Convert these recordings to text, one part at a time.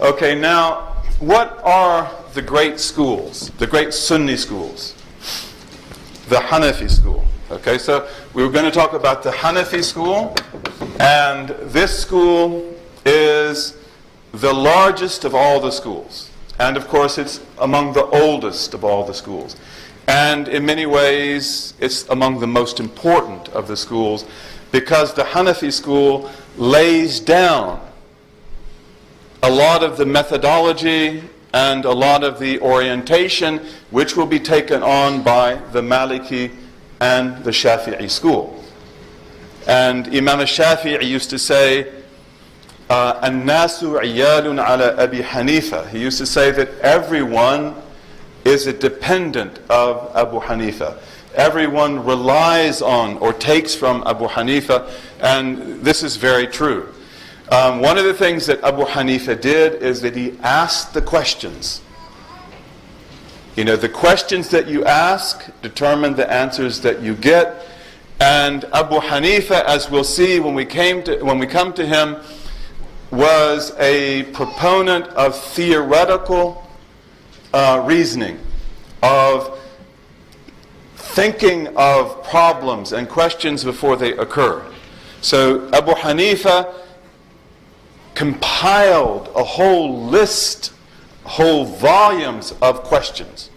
Okay, now, what are the great schools, the great Sunni schools? The Hanafi school. Okay, so we were going to talk about the Hanafi school, and this school is the largest of all the schools. And of course, it's among the oldest of all the schools. And in many ways, it's among the most important of the schools, because the Hanafi school lays down a lot of the methodology and a lot of the orientation which will be taken on by the Maliki and the Shafi'i school. And Imam al-Shafi'i used to say, "An-nasu iyalun ala Abi Hanifa." He used to say that everyone is a dependent of Abu Hanifa. Everyone relies on or takes from Abu Hanifa, and this is very true. One of the things that Abu Hanifa did is that he asked the questions. You know, the questions that you ask determine the answers that you get. And Abu Hanifa, as we'll see when we come to him, was a proponent of theoretical reasoning, of thinking of problems and questions before they occur. So Abu Hanifa compiled a whole list, whole volumes of questions.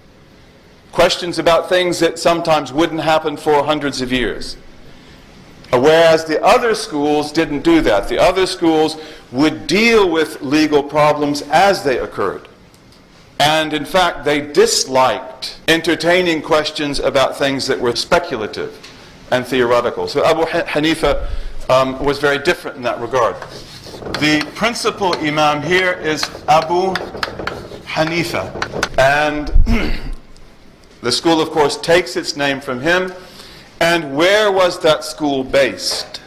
Questions about things that sometimes wouldn't happen for hundreds of years. Whereas the other schools didn't do that. The other schools would deal with legal problems as they occurred. And in fact, they disliked entertaining questions about things that were speculative and theoretical. So Abu Hanifa was very different in that regard. The principal Imam here is Abu Hanifa. And the school, of course, takes its name from him. And where was that school based?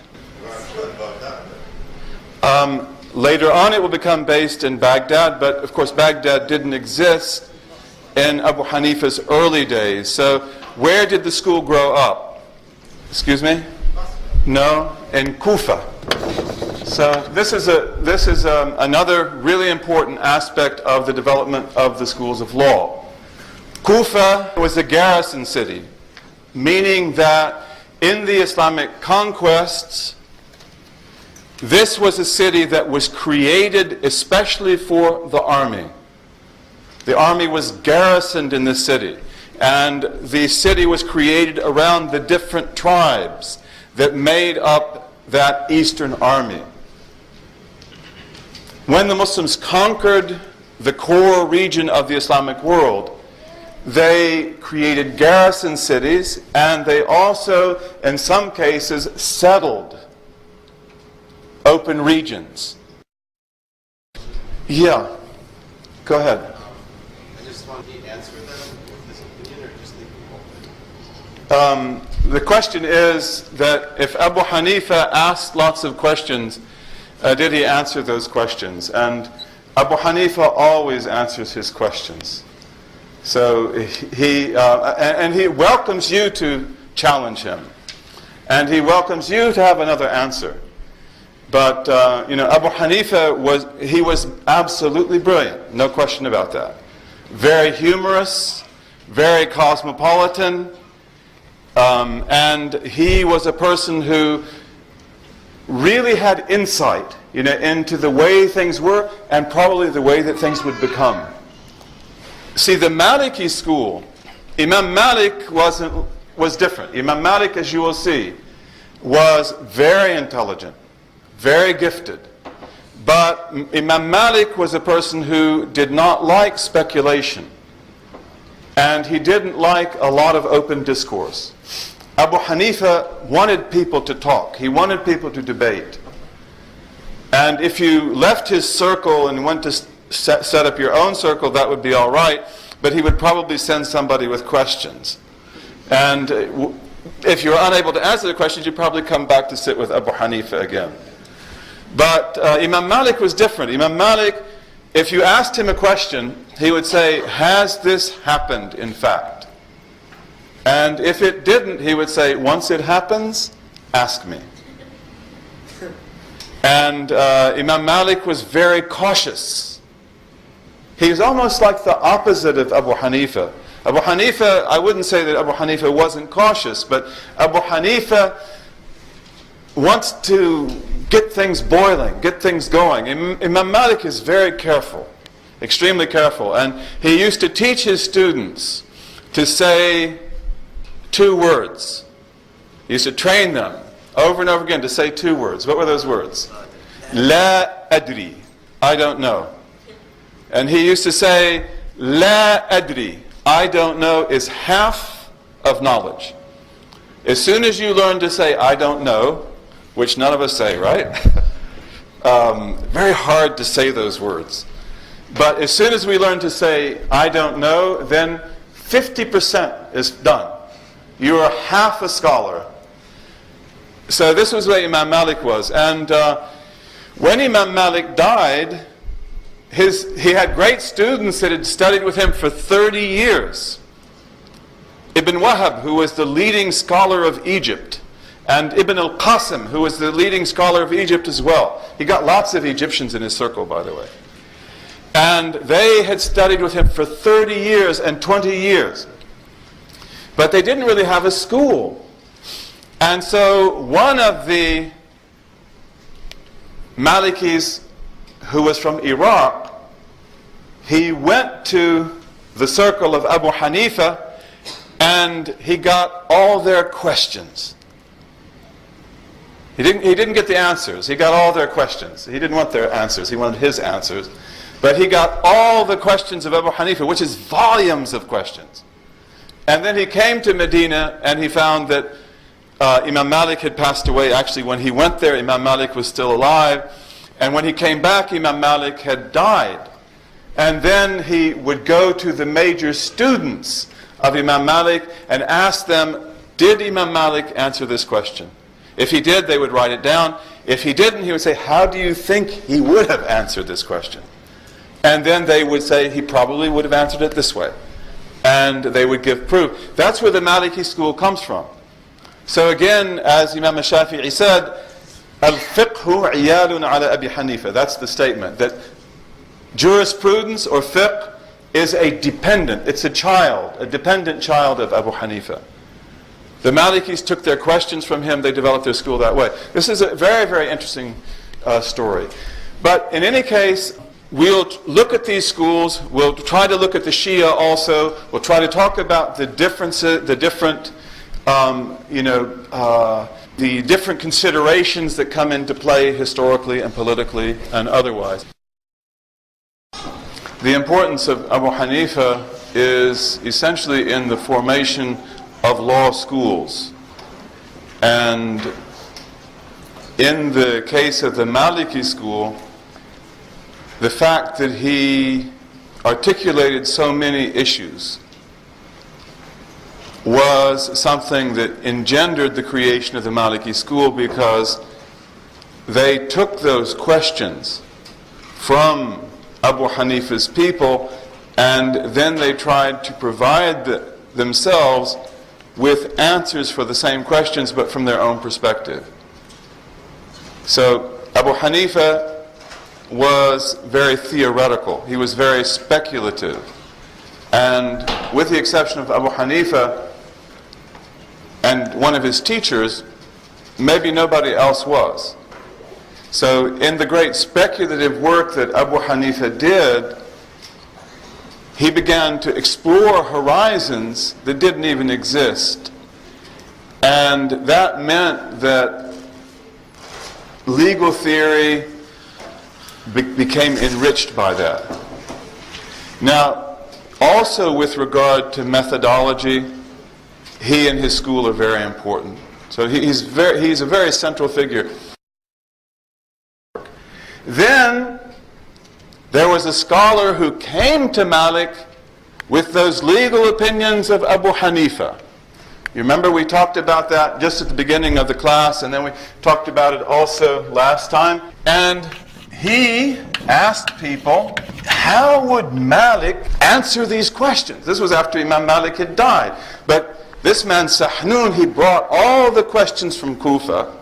Later on it will become based in Baghdad, but of course Baghdad didn't exist in Abu Hanifa's early days. So where did the school grow up? Excuse me? No, in Kufa. So this is another really important aspect of the development of the schools of law. Kufa was a garrison city, meaning that in the Islamic conquests, this was a city that was created especially for the army. The army was garrisoned in this city, and the city was created around the different tribes that made up that eastern army. When the Muslims conquered the core region of the Islamic world, they created garrison cities, and they also, in some cases, settled open regions. Yeah, go ahead. I just want to answer them with this opinion, or just leave them open? The question is that if Abu Hanifa asked lots of questions, did he answer those questions? And Abu Hanifa always answers his questions. So he welcomes you to challenge him, and he welcomes you to have another answer. But Abu Hanifa was absolutely brilliant, no question about that. Very humorous, very cosmopolitan, and he was a person who really had insight, into the way things were and probably the way that things would become. See, the Maliki school, Imam Malik was different. Imam Malik, as you will see, was very intelligent, very gifted. But Imam Malik was a person who did not like speculation. And he didn't like a lot of open discourse. Abu Hanifa wanted people to talk. He wanted people to debate. And if you left his circle and went to set up your own circle, that would be all right. But he would probably send somebody with questions. And if you're unable to answer the questions, you'd probably come back to sit with Abu Hanifa again. But Imam Malik was different. Imam Malik, if you asked him a question, he would say, "Has this happened in fact?" And if it didn't, he would say, "Once it happens, ask me." And Imam Malik was very cautious He's almost like the opposite of Abu Hanifa. Abu Hanifa, I wouldn't say that Abu Hanifa wasn't cautious, but Abu Hanifa wants to get things boiling, get things going. Imam Malik is very careful, extremely careful, and he used to teach his students to say 2 words. He used to train them over and over again to say 2 words. What were those words? La adri, I don't know. And he used to say, La adri, I don't know is half of knowledge. As soon as you learn to say, I don't know, which none of us say, right? Very hard to say those words. But as soon as we learn to say, I don't know, then 50% is done. You are half a scholar. So this was where Imam Malik was. And when Imam Malik died, he had great students that had studied with him for 30 years. Ibn Wahab, who was the leading scholar of Egypt, and Ibn al-Qasim, who was the leading scholar of Egypt as well. He got lots of Egyptians in his circle, by the way. And they had studied with him for 30 years and 20 years. But they didn't really have a school. And so one of the Malikis, who was from Iraq, he went to the circle of Abu Hanifa and he got all their questions. He didn't get the answers. He got all their questions. He didn't want their answers. He wanted his answers. But he got all the questions of Abu Hanifa, which is volumes of questions. And then he came to Medina and he found that Imam Malik had passed away. Actually, when he went there, Imam Malik was still alive. And when he came back, Imam Malik had died. And then he would go to the major students of Imam Malik and ask them, did Imam Malik answer this question? If he did, they would write it down. If he didn't, he would say, how do you think he would have answered this question? And then they would say, he probably would have answered it this way. And they would give proof. That's where the Maliki school comes from. So again, as Imam Shafi'i said, al-fiqhu iyalun ala Abi Hanifa. That's the statement. That jurisprudence or fiqh is a dependent, it's a child, a dependent child of Abu Hanifa. The Malikis took their questions from him, they developed their school that way. This is a very, very interesting story. But in any case, we'll look at these schools, we'll try to look at the Shia also, we'll try to talk about the differences, the different, the different considerations that come into play historically and politically and otherwise. The importance of Abu Hanifa is essentially in the formation of law schools. And in the case of the Maliki school, the fact that he articulated so many issues was something that engendered the creation of the Maliki school, because they took those questions from Abu Hanifa's people and then they tried to provide themselves with answers for the same questions but from their own perspective. So Abu Hanifa was very theoretical. He was very speculative. And with the exception of Abu Hanifa and one of his teachers, maybe nobody else was. So in the great speculative work that Abu Hanifa did, he began to explore horizons that didn't even exist. And that meant that legal theory became enriched by that. Now, also with regard to methodology, he and his school are very important. So he's a very central figure. Then there was a scholar who came to Malik with those legal opinions of Abu Hanifa. You remember we talked about that just at the beginning of the class, and then we talked about it also last time. And he asked people, how would Malik answer these questions? This was after Imam Malik had died. But this man Sahnun, he brought all the questions from Kufa,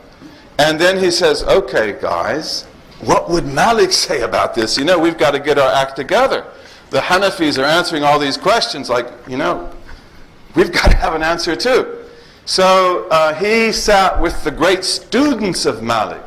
and then he says, okay guys, what would Malik say about this? You know, we've got to get our act together. The Hanafis are answering all these questions like, we've got to have an answer too. So he sat with the great students of Malik.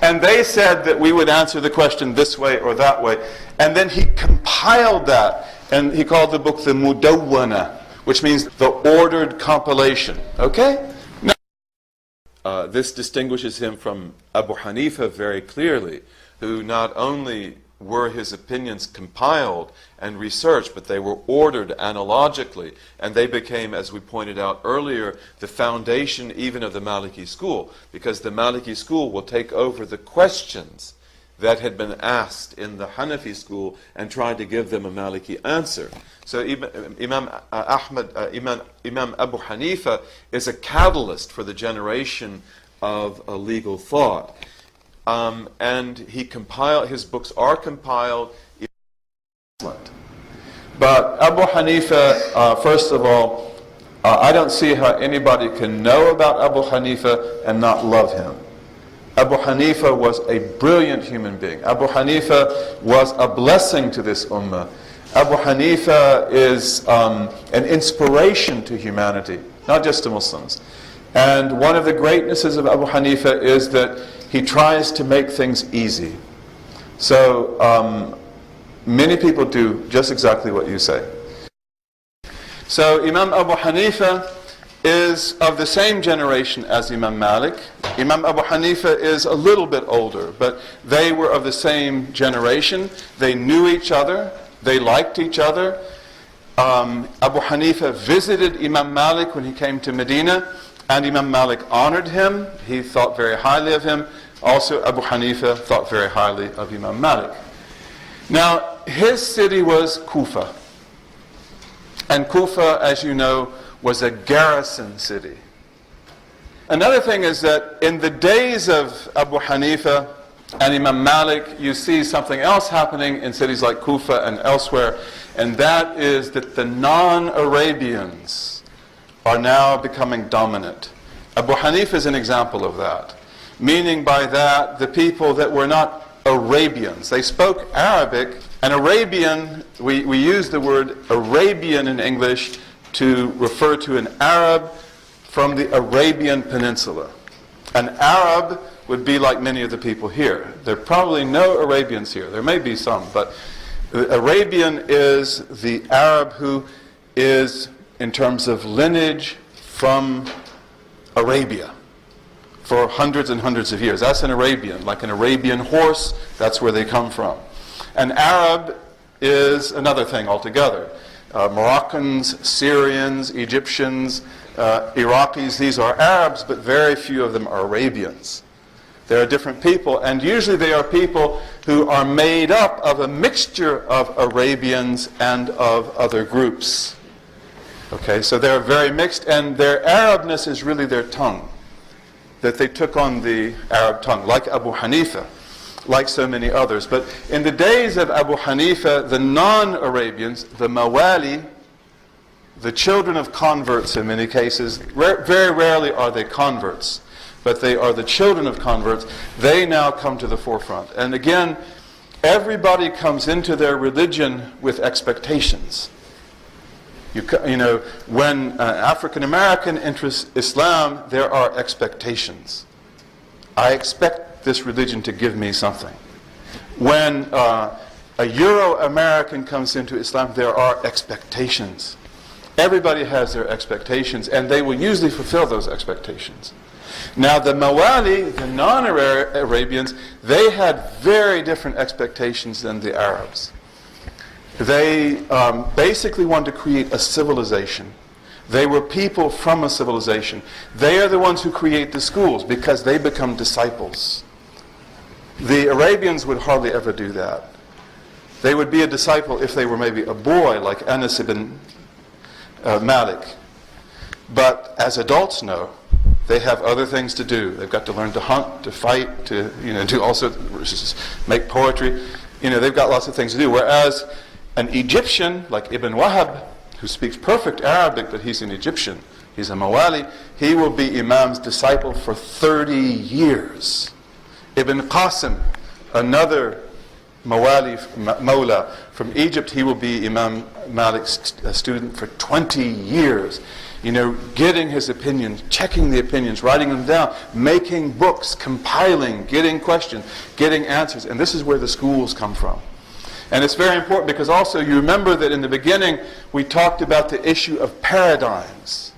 And they said that we would answer the question this way or that way. And then he compiled that. And he called the book the Mudawwana, which means the ordered compilation. Okay? Now, this distinguishes him from Abu Hanifa very clearly, who not only were his opinions compiled and researched, but they were ordered analogically, and they became, as we pointed out earlier, the foundation even of the Maliki school, because the Maliki school will take over the questions that had been asked in the Hanafi school and try to give them a Maliki answer. So Imam Abu Hanifa is a catalyst for the generation of a legal thought. And his books are compiled. But Abu Hanifa, first of all, I don't see how anybody can know about Abu Hanifa and not love him. Abu Hanifa was a brilliant human being. Abu Hanifa was a blessing to this ummah. Abu Hanifa is an inspiration to humanity, not just to Muslims. And one of the greatnesses of Abu Hanifa is that he tries to make things easy. So many people do just exactly what you say. So Imam Abu Hanifa is of the same generation as Imam Malik. Imam Abu Hanifa is a little bit older, but they were of the same generation. They knew each other. They liked each other. Abu Hanifa visited Imam Malik when he came to Medina, and Imam Malik honored him. He thought very highly of him. Also, Abu Hanifa thought very highly of Imam Malik. Now, his city was Kufa. And Kufa, as you know, was a garrison city. Another thing is that in the days of Abu Hanifa and Imam Malik, you see something else happening in cities like Kufa and elsewhere, and that is that the non-Arabians are now becoming dominant. Abu Hanifa is an example of that. Meaning by that, the people that were not Arabians. They spoke Arabic. An Arabian, we use the word Arabian in English to refer to an Arab from the Arabian Peninsula. An Arab would be like many of the people here. There are probably no Arabians here. There may be some, but the Arabian is the Arab who is, in terms of lineage, from Arabia for hundreds and hundreds of years. That's an Arabian, like an Arabian horse. That's where they come from. An Arab is another thing altogether. Moroccans, Syrians, Egyptians, Iraqis, these are Arabs, but very few of them are Arabians. They are different people, and usually they are people who are made up of a mixture of Arabians and of other groups. Okay, so they're very mixed, and their Arabness is really their tongue, that they took on the Arab tongue, like Abu Hanifa, like so many others. But in the days of Abu Hanifa, the non-Arabians, the Mawali, the children of converts in many cases, very rarely are they converts, but they are the children of converts, they now come to the forefront. And again, everybody comes into their religion with expectations. You know, when an African American enters Islam, there are expectations. I expect this religion to give me something. When a Euro-American comes into Islam, there are expectations. Everybody has their expectations, and they will usually fulfill those expectations. Now, the Mawali, the non-Arabians, they had very different expectations than the Arabs. They basically wanted to create a civilization. They were people from a civilization. They are the ones who create the schools because they become disciples. The Arabians would hardly ever do that. They would be a disciple if they were maybe a boy like Anas ibn Malik. But as adults know, they have other things to do. They've got to learn to hunt, to fight, to do all sorts, make poetry. They've got lots of things to do. Whereas an Egyptian like Ibn Wahab, who speaks perfect Arabic, but he's an Egyptian, he's a Mawali, he will be Imam's disciple for 30 years. Ibn Qasim, another Mawla from Egypt. He will be Imam Malik's student for 20 years. Getting his opinions, checking the opinions, writing them down, making books, compiling, getting questions, getting answers. And this is where the schools come from. And it's very important because also you remember that in the beginning we talked about the issue of paradigms.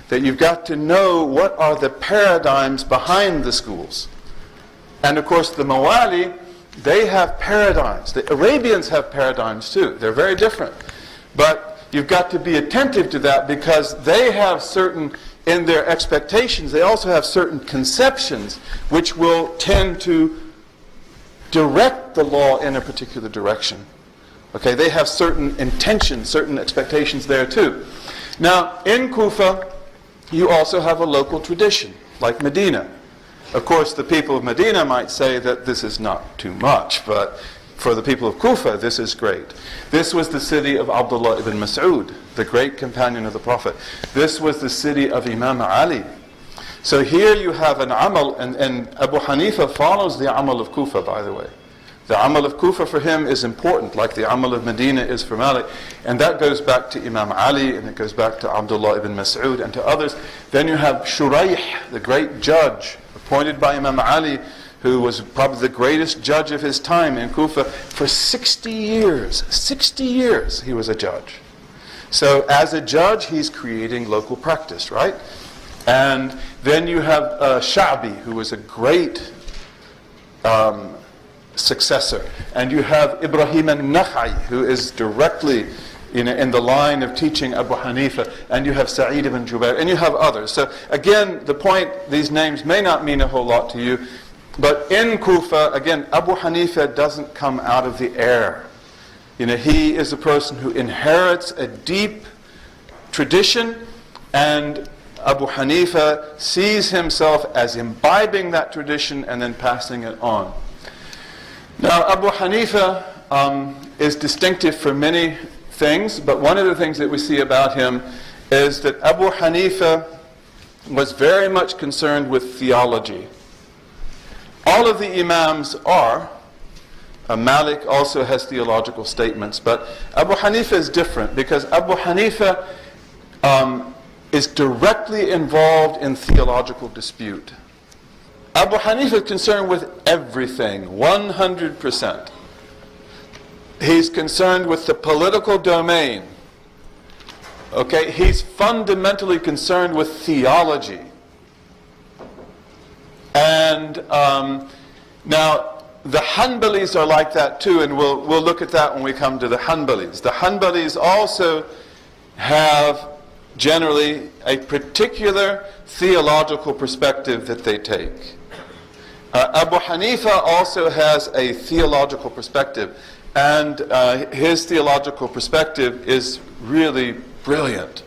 That you've got to know what are the paradigms behind the schools. And of course the Mawali, they have paradigms. The Arabians have paradigms too. They're very different. But you've got to be attentive to that because they have certain, in their expectations, they also have certain conceptions which will tend to direct the law in a particular direction. Okay, they have certain intentions, certain expectations there too. Now, in Kufa, you also have a local tradition, like Medina. Of course, the people of Medina might say that this is not too much, but for the people of Kufa, this is great. This was the city of Abdullah ibn Mas'ud, the great companion of the Prophet. This was the city of Imam Ali. So here you have an amal, and Abu Hanifa follows the amal of Kufa, by the way. The amal of Kufa for him is important, like the amal of Medina is for Malik. And that goes back to Imam Ali, and it goes back to Abdullah ibn Mas'ud, and to others. Then you have Shuraih, the great judge, appointed by Imam Ali, who was probably the greatest judge of his time in Kufa. For 60 years he was a judge. So as a judge, he's creating local practice, right? And then you have Sha'bi, who was a great successor. And you have Ibrahim al-Nakhai, who is directly in the line of teaching Abu Hanifa. And you have Sa'id ibn Jubair, and you have others. So again, the point, these names may not mean a whole lot to you, but in Kufa, again, Abu Hanifa doesn't come out of the air. He is a person who inherits a deep tradition, and Abu Hanifa sees himself as imbibing that tradition and then passing it on. Now, Abu Hanifa is distinctive for many things, but one of the things that we see about him is that Abu Hanifa was very much concerned with theology. All of the Imams are. Malik also has theological statements, but Abu Hanifa is different because Abu Hanifa is directly involved in theological dispute. Abu Hanifa is concerned with everything, 100%. He's concerned with the political domain. Okay, he's fundamentally concerned with theology. And now the Hanbalis are like that too, and we'll look at that when we come to the Hanbalis. The Hanbalis also have generally a particular theological perspective that they take. Abu Hanifa also has a theological perspective, and his theological perspective is really brilliant.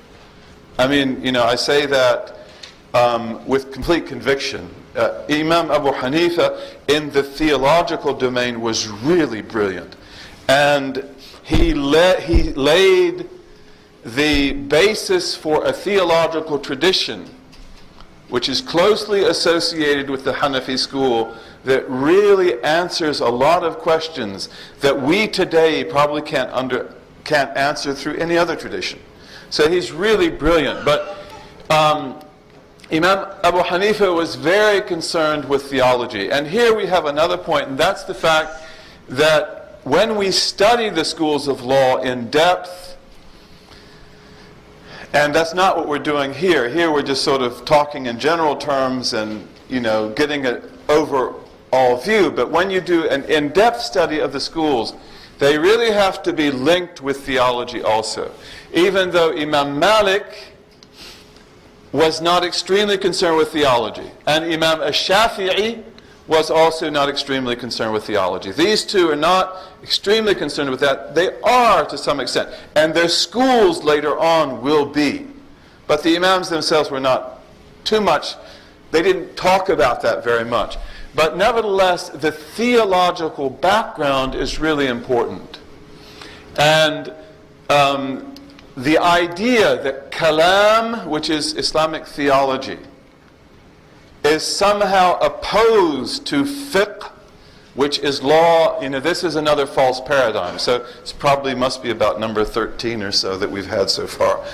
I mean, I say that with complete conviction. Imam Abu Hanifa in the theological domain was really brilliant, and he laid the basis for a theological tradition which is closely associated with the Hanafi school that really answers a lot of questions that we today probably can't answer through any other tradition. So he's really brilliant. But Imam Abu Hanifa was very concerned with theology. And here we have another point, and that's the fact that when we study the schools of law in depth, and that's not what we're doing here. Here we're just sort of talking in general terms and, getting an overall view. But when you do an in-depth study of the schools, they really have to be linked with theology also. Even though Imam Malik was not extremely concerned with theology, and Imam al-Shafi'i was also not extremely concerned with theology. These two are not extremely concerned with that. They are to some extent, and their schools later on will be. But the Imams themselves were not too much, they didn't talk about that very much. But nevertheless, the theological background is really important. And the idea that kalam, which is Islamic theology, is somehow opposed to fiqh, which is law. This is another false paradigm. So it's probably must be about number 13 or so that we've had so far.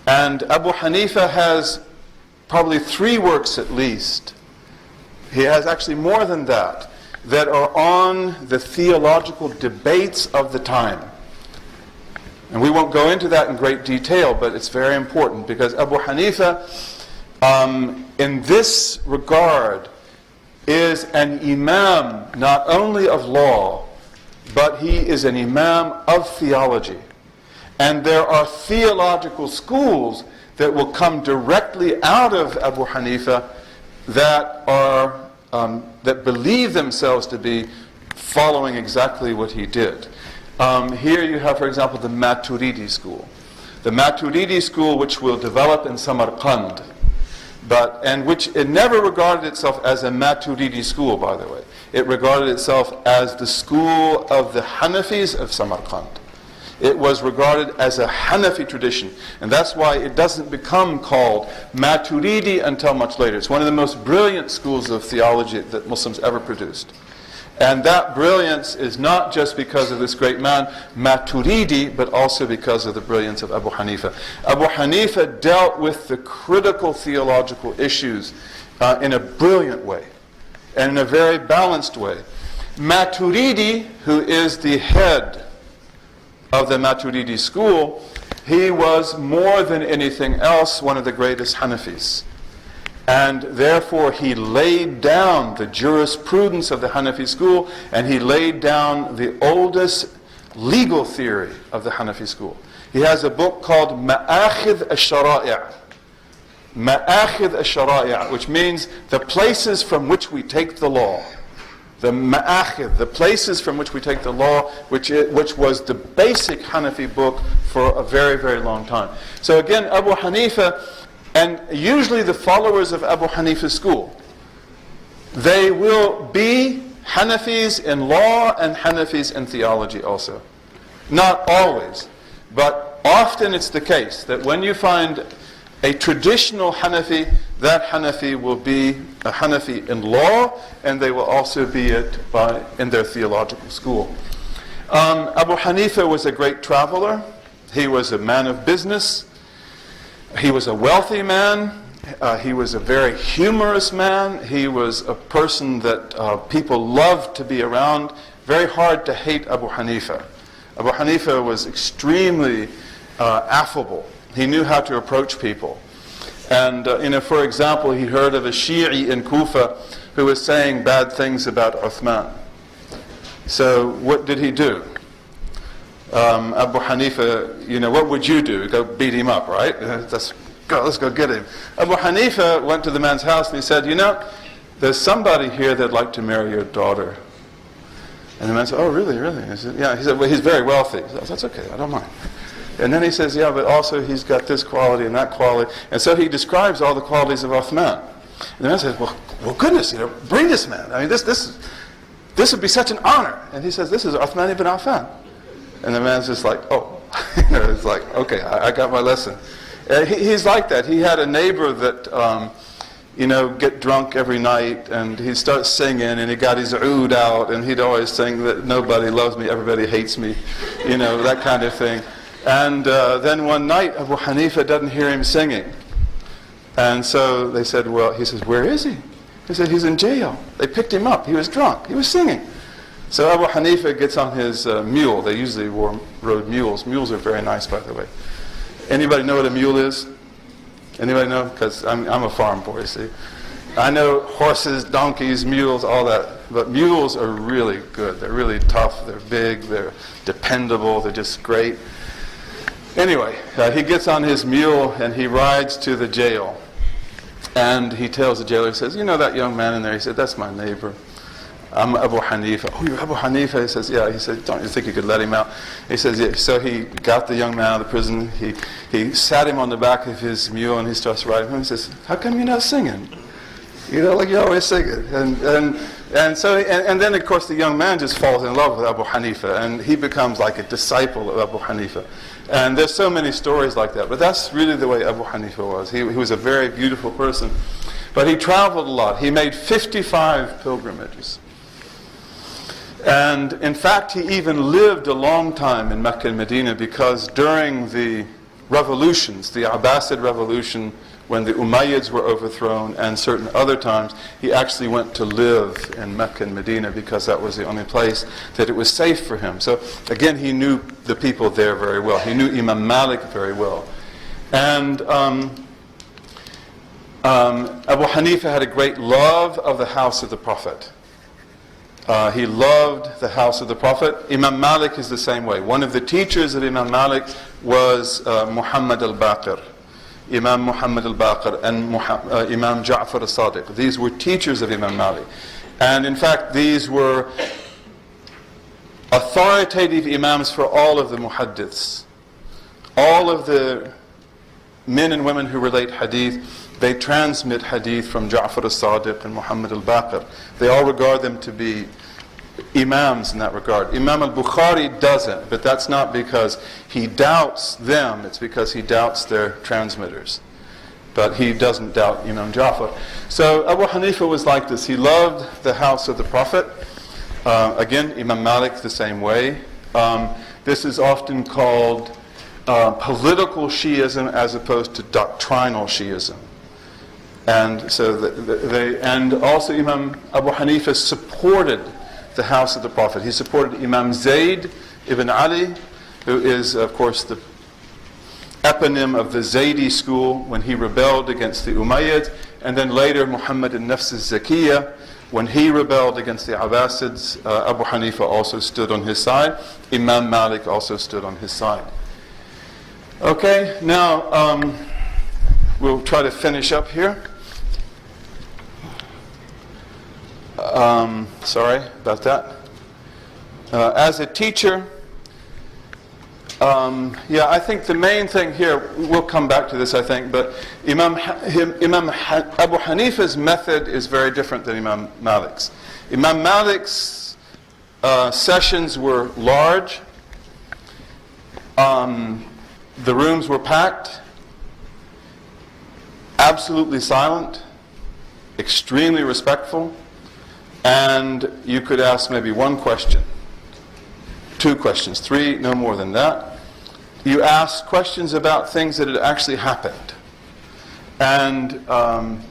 And Abu Hanifa has probably 3 works at least. He has actually more than that are on the theological debates of the time. And we won't go into that in great detail, but it's very important because Abu Hanifa, in this regard, is an imam not only of law, but he is an imam of theology. And there are theological schools that will come directly out of Abu Hanifa that believe themselves to be following exactly what he did. Here you have, for example, the Maturidi school. The Maturidi school, which will develop in Samarkand, and which it never regarded itself as a Maturidi school, by the way. It regarded itself as the school of the Hanafis of Samarkand. It was regarded as a Hanafi tradition, and that's why it doesn't become called Maturidi until much later. It's one of the most brilliant schools of theology that Muslims ever produced. And that brilliance is not just because of this great man, Maturidi, but also because of the brilliance of Abu Hanifa. Abu Hanifa dealt with the critical theological issues in a brilliant way, and in a very balanced way. Maturidi, who is the head of the Maturidi school, he was more than anything else one of the greatest Hanafis. And therefore he laid down the jurisprudence of the Hanafi school, and he laid down the oldest legal theory of the Hanafi school. He has a book called Ma'akhidh al-Shara'i'. Ma'akhidh al-Shara'i', which means the places from which we take the law. The Ma'akhidh, the places from which we take the law, which was the basic Hanafi book for a very, very long time. So again, Abu Hanifa, and usually the followers of Abu Hanifa's school, they will be Hanafis in law and Hanafis in theology also. Not always, but often it's the case that when you find a traditional Hanafi, that Hanafi will be a Hanafi in law, and they will also be it in their theological school. Abu Hanifa was a great traveler. He was a man of business. He was a wealthy man. He was a very humorous man. He was a person that people loved to be around. Very hard to hate Abu Hanifa. Abu Hanifa was extremely affable. He knew how to approach people. And, for example, he heard of a Shi'i in Kufa who was saying bad things about Uthman. So what did he do? Abu Hanifa, what would you do? Go beat him up, right? Let's go get him. Abu Hanifa went to the man's house and he said, there's somebody here that'd like to marry your daughter. And the man said, oh, really? He said, yeah. He said, well, he's very wealthy. He said, that's okay, I don't mind. And then he says, yeah, but also he's got this quality and that quality. And so he describes all the qualities of Uthman. And the man says, well goodness, bring this man. I mean, this would be such an honor. And he says, this is Uthman ibn Affan. And the man's just like, oh. It's like, okay, I got my lesson. He's like that. He had a neighbor that, get drunk every night, and he'd start singing, and he got his oud out, and he'd always sing that nobody loves me, everybody hates me, that kind of thing. And then one night, Abu Hanifa doesn't hear him singing. And so they said, he says, where is he? He said, he's in jail. They picked him up. He was drunk. He was singing. So Abu Hanifa gets on his mule. They usually rode mules. Mules are very nice, by the way. Anybody know what a mule is? Anybody know? Because I'm a farm boy, see. I know horses, donkeys, mules, all that. But mules are really good. They're really tough. They're big. They're dependable. They're just great. Anyway, he gets on his mule and he rides to the jail. And he tells the jailer, he says, that young man in there? He said, that's my neighbor. I'm Abu Hanifa. Oh, you're Abu Hanifa? He says, yeah. He said, don't you think you could let him out? He says, yeah. So he got the young man out of the prison. He sat him on the back of his mule and he starts riding him. He says, how come you're not singing? Like you always sing it. And then, of course, the young man just falls in love with Abu Hanifa, and he becomes like a disciple of Abu Hanifa. And there's so many stories like that. But that's really the way Abu Hanifa was. He was a very beautiful person. But he traveled a lot. He made 55 pilgrimages. And in fact, he even lived a long time in Mecca and Medina, because during the revolutions, the Abbasid revolution, when the Umayyads were overthrown, and certain other times, he actually went to live in Mecca and Medina because that was the only place that it was safe for him. So again, he knew the people there very well. He knew Imam Malik very well. And Abu Hanifa had a great love of the house of the Prophet. He loved the house of the Prophet. Imam Malik is the same way. One of the teachers of Imam Malik was Muhammad al-Baqir. Imam Muhammad al-Baqir and Imam Ja'far al-Sadiq. These were teachers of Imam Malik. And in fact, these were authoritative imams for all of the muhaddiths. All of the men and women who relate hadith, they transmit hadith from Ja'far al-Sadiq and Muhammad al-Baqir. They all regard them to be imams in that regard. Imam al-Bukhari doesn't, but that's not because he doubts them, it's because he doubts their transmitters. But he doesn't doubt Imam Ja'far. So Abu Hanifa was like this. He loved the house of the Prophet. Again, Imam Malik the same way. This is often called political Shiism as opposed to doctrinal Shiism. And so and also Imam Abu Hanifa supported the house of the Prophet. He supported Imam Zayd ibn Ali, who is, of course, the eponym of the Zaydi school when he rebelled against the Umayyads, and then later Muhammad al-Nafs al-Zakiyya, when he rebelled against the Abbasids. Abu Hanifa also stood on his side. Imam Malik also stood on his side. Okay, now we'll try to finish up here. Sorry about that. As a teacher, I think the main thing here, we'll come back to this, I think, but Imam Abu Hanifa's method is very different than Imam Malik's. Imam Malik's sessions were large. The rooms were packed, absolutely silent, extremely respectful, and you could ask maybe one question, 2 questions, 3, no more than that. You asked questions about things that had actually happened. And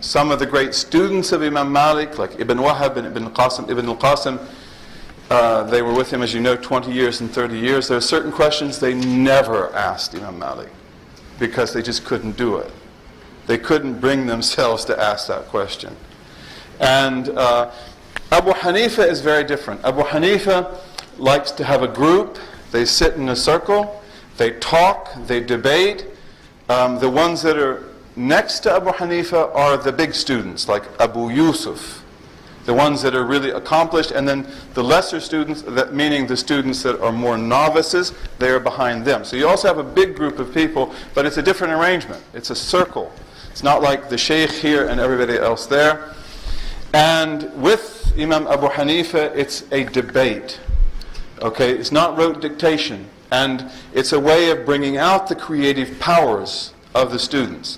some of the great students of Imam Malik, like Ibn Wahab and Ibn al-Qasim, they were with him, as you know, 20 years and 30 years. There are certain questions they never asked Imam Malik because they just couldn't do it. They couldn't bring themselves to ask that question. And Abu Hanifa is very different. Abu Hanifa likes to have a group. They sit in a circle. They talk. They debate. The ones that are next to Abu Hanifa are the big students, like Abu Yusuf, the ones that are really accomplished, and then the lesser students, that meaning the students that are more novices, they are behind them. So you also have a big group of people, but it's a different arrangement. It's a circle. It's not like the sheikh here and everybody else there. And with Imam Abu Hanifa, it's a debate. Okay, it's not rote dictation, and it's a way of bringing out the creative powers of the students.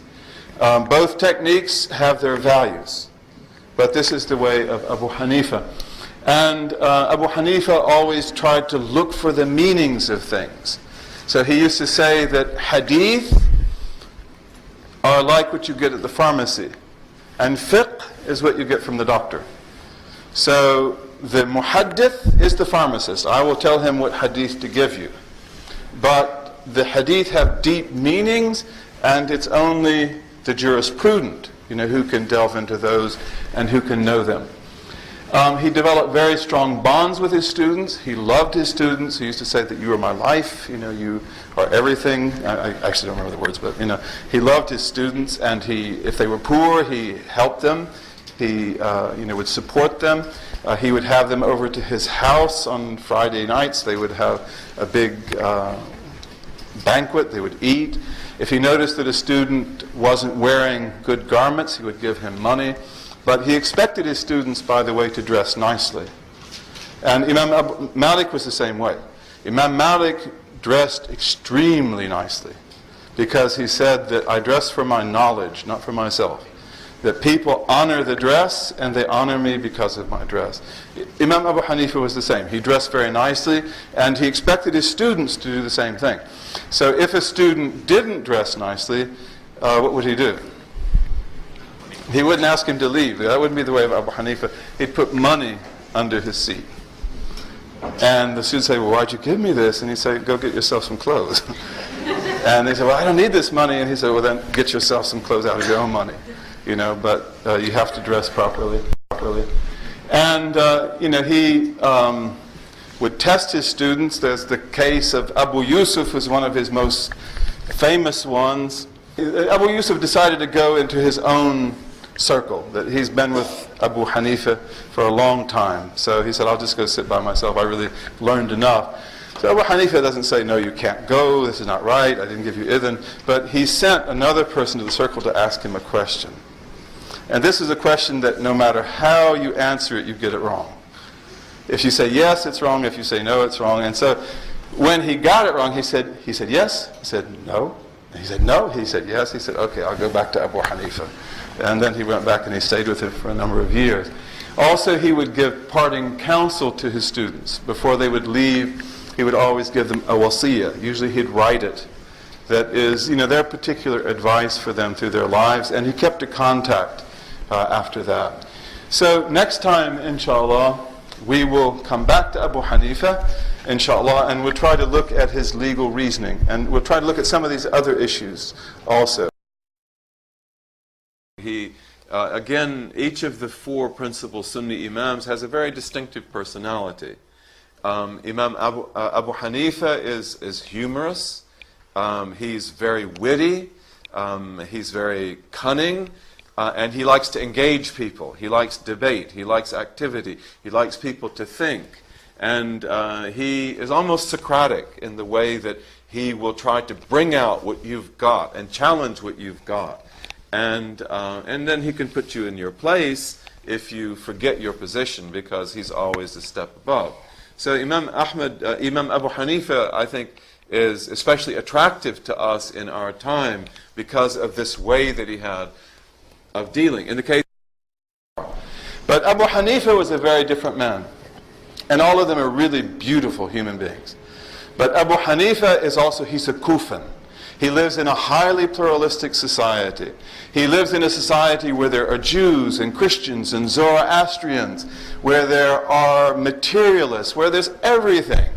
Both techniques have their values, but this is the way of Abu Hanifa. And Abu Hanifa always tried to look for the meanings of things. So he used to say that hadith are like what you get at the pharmacy, and fiqh is what you get from the doctor. So the muhaddith is the pharmacist. I will tell him what hadith to give you. But the hadith have deep meanings, and it's only the jurisprudent, who can delve into those and who can know them. He developed very strong bonds with his students. He loved his students. He used to say that you are my life, you are everything. I actually don't remember the words, but he loved his students, and if they were poor, he helped them. He would support them. He would have them over to his house on Friday nights. They would have a big banquet. They would eat. If he noticed that a student wasn't wearing good garments, he would give him money. But he expected his students, by the way, to dress nicely. And Imam Malik was the same way. Imam Malik dressed extremely nicely because he said that I dress for my knowledge, not for myself. that people honor the dress and they honor me because of my dress. Imam Abu Hanifa was the same. He dressed very nicely and he expected his students to do the same thing. So if a student didn't dress nicely, what would he do? He wouldn't ask him to leave. That wouldn't be the way of Abu Hanifa. He'd put money under his seat. And the students say, well, why'd you give me this? And he'd say, go get yourself some clothes. And they say, well, I don't need this money. And he said, well, then get yourself some clothes out of your own money. But you have to dress properly. And, he would test his students. There's the case of Abu Yusuf, who's one of his most famous ones. Abu Yusuf decided to go into his own circle. That he's been with Abu Hanifa for a long time. So he said, I'll just go sit by myself. I really learned enough. So Abu Hanifa doesn't say, no, you can't go. This is not right. I didn't give you idhn. But he sent another person to the circle to ask him a question. And this is a question that no matter how you answer it, you get it wrong. If you say yes, it's wrong. If you say no, it's wrong. And so when he got it wrong, he said yes. He said no. He said no. He said yes. He said, okay, I'll go back to Abu Hanifa. And then he went back and he stayed with him for a number of years. Also, he would give parting counsel to his students. Before they would leave, he would always give them a wasiyah. Usually he'd write it. That is, their particular advice for them through their lives. And he kept a contact after that. So next time, inshallah, we will come back to Abu Hanifa, inshallah, and we'll try to look at his legal reasoning. And we'll try to look at some of these other issues also. Again, each of the four principal Sunni Imams has a very distinctive personality. Imam Abu Hanifa is humorous. He's very witty. He's very cunning. And he likes to engage people. He likes debate. He likes activity. He likes people to think. And he is almost Socratic in the way that he will try to bring out what you've got and challenge what you've got. And then he can put you in your place if you forget your position, because he's always a step above. So Imam Abu Hanifa, I think, is especially attractive to us in our time because of this way that he had of dealing. In the case, but Abu Hanifa was a very different man. And all of them are really beautiful human beings. But Abu Hanifa he's a Kufan. He lives in a highly pluralistic society. He lives in a society where there are Jews and Christians and Zoroastrians, where there are materialists, where there's everything.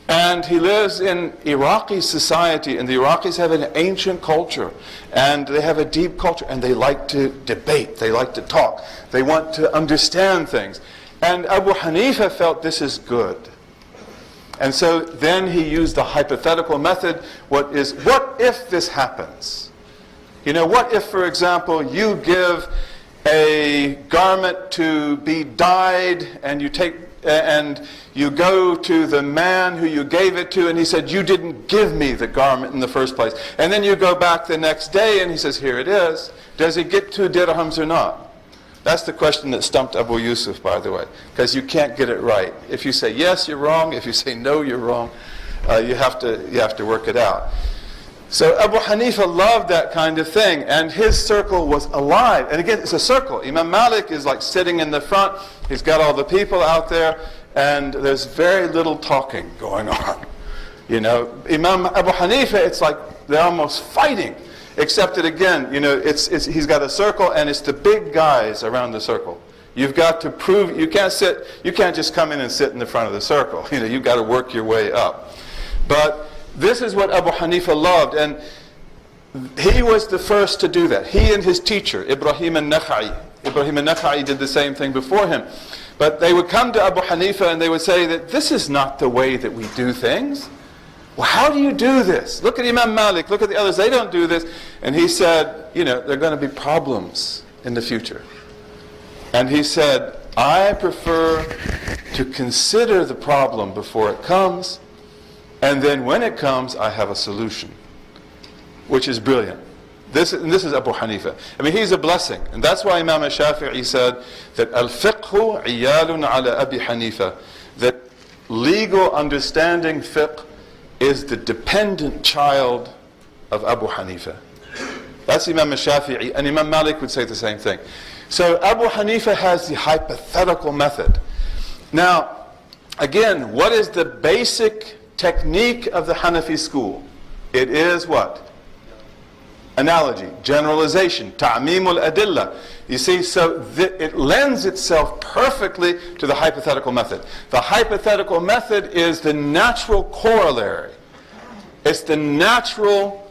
And he lives in Iraqi society, and the Iraqis have an ancient culture, and they have a deep culture, and they like to debate, they like to talk, they want to understand things. And Abu Hanifa felt this is good. And so then he used the hypothetical method. What if this happens? What if, for example, you give a garment to be dyed, and you go to the man who you gave it to, and he said, you didn't give me the garment in the first place. And then you go back the next day, and he says, here it is. Does he get 2 dirhams or not? That's the question that stumped Abu Yusuf, by the way, because you can't get it right. If you say yes, you're wrong. If you say no, you're wrong. You have to work it out. So Abu Hanifa loved that kind of thing, and his circle was alive. And again, it's a circle. Imam Malik is like sitting in the front. He's got all the people out there, and there's very little talking going on. Imam Abu Hanifa, it's like they're almost fighting. Except that again, he's got a circle, and it's the big guys around the circle. You've got to prove, you can't just come in and sit in the front of the circle. You've got to work your way up. But this is what Abu Hanifa loved, and he was the first to do that. He and his teacher, Ibrahim al-Nakha'i. Ibrahim al-Nakha'i did the same thing before him. But they would come to Abu Hanifa and they would say that this is not the way that we do things. Well, how do you do this? Look at Imam Malik, look at the others, they don't do this. And he said, there are going to be problems in the future. And he said, I prefer to consider the problem before it comes, and then when it comes, I have a solution. Which is brilliant. This is Abu Hanifa. He's a blessing. And that's why Imam al-Shafi'i said that al-fiqhu iyalun ala Abi Hanifa. That legal understanding fiqh is the dependent child of Abu Hanifa. That's Imam al-Shafi'i, and Imam Malik would say the same thing. So Abu Hanifa has the hypothetical method. Now, again, what is the basic technique of the Hanafi school? It is what? Analogy, generalization, ta'mimul adilla. You see, so it lends itself perfectly to the hypothetical method. The hypothetical method is the natural corollary. It's the natural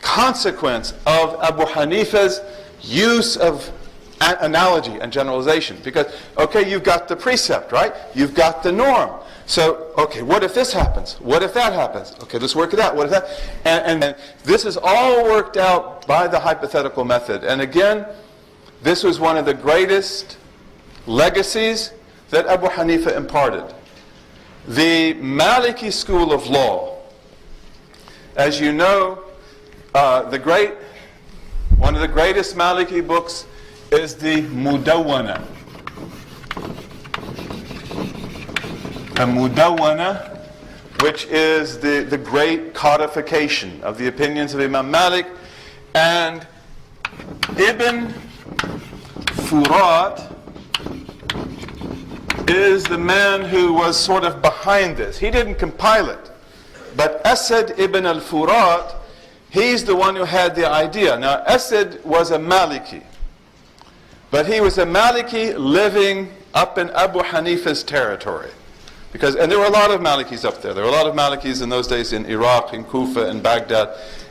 consequence of Abu Hanifa's use of analogy and generalization. Because, okay, you've got the precept, right? You've got the norm. So, okay, what if this happens? What if that happens? Okay, let's work it out. What if that? And this is all worked out by the hypothetical method. And again, this was one of the greatest legacies that Abu Hanifa imparted. The Maliki school of law, as you know, one of the greatest Maliki books is the Mudawwana. A Mudawwana, which is the great codification of the opinions of Imam Malik. And Ibn Furat is the man who was sort of behind this. He didn't compile it, but Asad ibn al-Furat, he's the one who had the idea. Now, Asad was a Maliki, but he was a Maliki living up in Abu Hanifa's territory. And there were a lot of Malikis up there. There were a lot of Malikis in those days in Iraq, in Kufa, in Baghdad.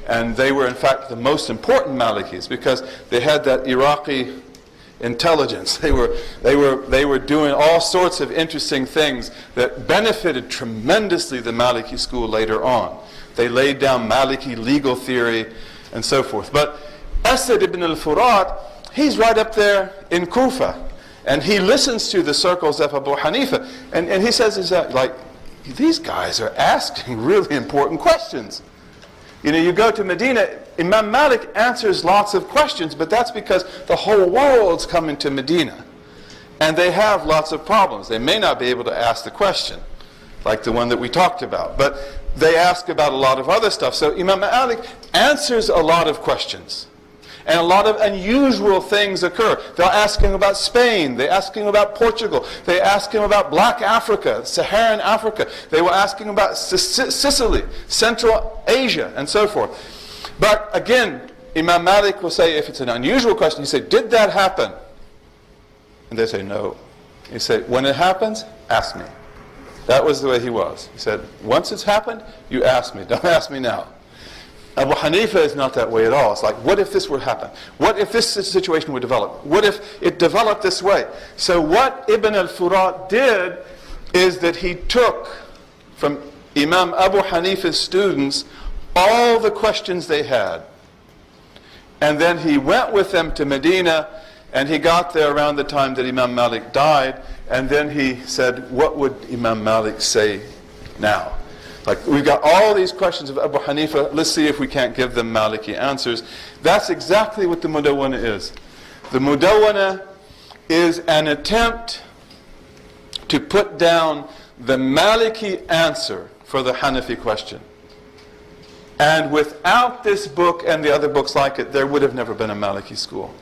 And they were, in fact, the most important Malikis because they had that Iraqi intelligence. They were doing all sorts of interesting things that benefited tremendously the Maliki school later on. They laid down Maliki legal theory and so forth. But Asad ibn al-Furat, he's right up there in Kufa. And he listens to the circles of Abu Hanifa. And he says, these guys are asking really important questions. You know, you go to Medina, Imam Malik answers lots of questions, but that's because the whole world's coming to Medina. And they have lots of problems. They may not be able to ask the question, like the one that we talked about. But they ask about a lot of other stuff. So Imam Malik answers a lot of questions. And a lot of unusual things occur. They'll ask him about Spain. They ask him about Portugal. They ask him about Black Africa, Saharan Africa. They were asking about Sicily, Central Asia, and so forth. But again, Imam Malik will say, if it's an unusual question, he say, did that happen? And they say, no. He said, when it happens, ask me. That was the way he was. He said, once it's happened, you ask me. Don't ask me now. Abu Hanifa is not that way at all. It's like, what if this would happen? What if this situation would develop? What if it developed this way? So what Ibn al-Furat did is that he took from Imam Abu Hanifa's students all the questions they had. And then he went with them to Medina, and he got there around the time that Imam Malik died. And then he said, what would Imam Malik say now? Like, we've got all these questions of Abu Hanifa, let's see if we can't give them Maliki answers. That's exactly what the Mudawwana is. The Mudawwana is an attempt to put down the Maliki answer for the Hanafi question. And without this book and the other books like it, there would have never been a Maliki school.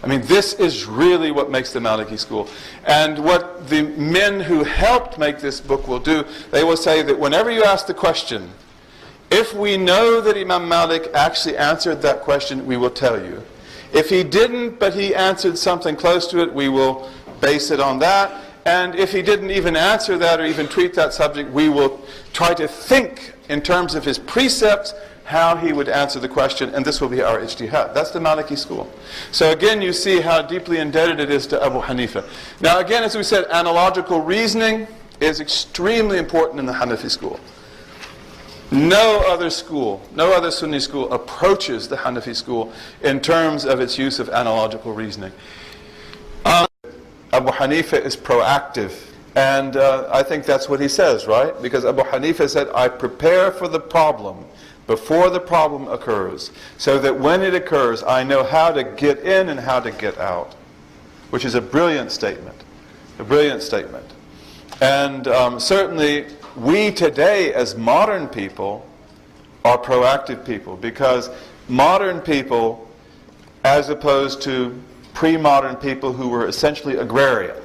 I mean, this is really what makes the Maliki school. And what the men who helped make this book will do, they will say that whenever you ask the question, if we know that Imam Malik actually answered that question, we will tell you. If he didn't, but he answered something close to it, we will base it on that. And if he didn't even answer that or even treat that subject, we will try to think in terms of his precepts how he would answer the question, and this will be our ijtihad. That's the Maliki school. So again, you see how deeply indebted it is to Abu Hanifa. Now again, as we said, analogical reasoning is extremely important in the Hanafi school. No other school, no other Sunni school approaches the Hanafi school in terms of its use of analogical reasoning. Abu Hanifa is proactive. And I think that's what he says, right? Because Abu Hanifa said, I prepare for the problem before the problem occurs, so that when it occurs, I know how to get in and how to get out. Which is a brilliant statement. A brilliant statement. And certainly, we today, as modern people, are proactive people, because modern people as opposed to pre-modern people who were essentially agrarian.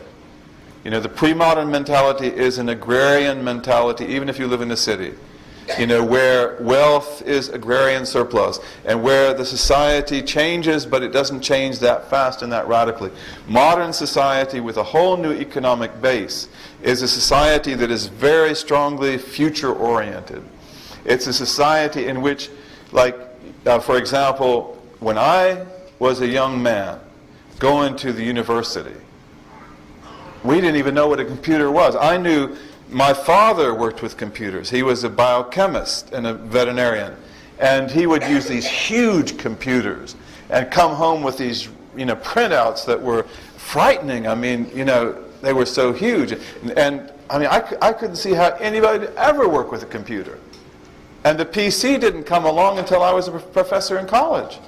You know, the pre-modern mentality is an agrarian mentality, even if you live in the city. You know, where wealth is agrarian surplus, and where the society changes, but it doesn't change that fast and that radically. Modern society with a whole new economic base is a society that is very strongly future-oriented. It's a society in which, like, for example, when I was a young man going to the university, we didn't even know what a computer was. I knew my father worked with computers. He was a biochemist and a veterinarian. And he would use these huge computers and come home with these, printouts that were frightening. I mean, they were so huge. And I mean, I couldn't see how anybody would ever work with a computer. And the PC didn't come along until I was a professor in college